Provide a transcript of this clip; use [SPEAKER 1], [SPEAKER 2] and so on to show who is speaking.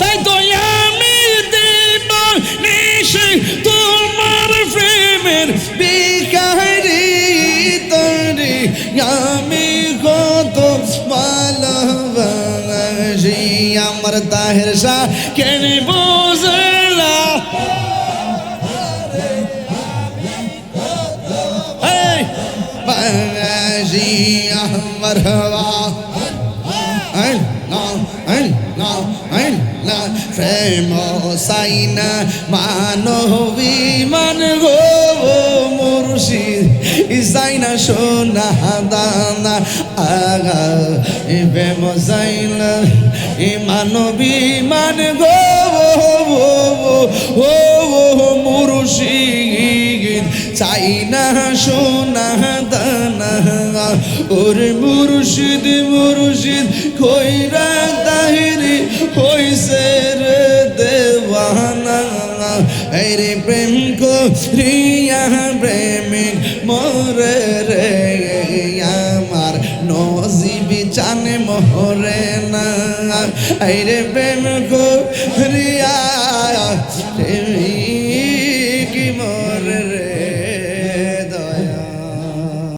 [SPEAKER 1] তাই তো আমি দেব নিশে তোমার প্রেমের ভিখারি তোরে আমি কত ভালোবাসি আমার তাহের শাহ কেন বুঝলা বাসি আমার প্রেম সাইনা মানবী মান গো মুর্শিদ ইসাইনা সোনা দানা আগা প্রেম সাইনা মানবী মান গো মুর্শিদ চাইনা সোনা দানা ওর মুর্শিদ মুর্শিদ কইরা তাহিরি হইছে রে দেওয়ানা রে প্রেম করিয়া প্রেমিক মরে রে আমার নসিবি জানে মরে না রে প্রেম করিয়া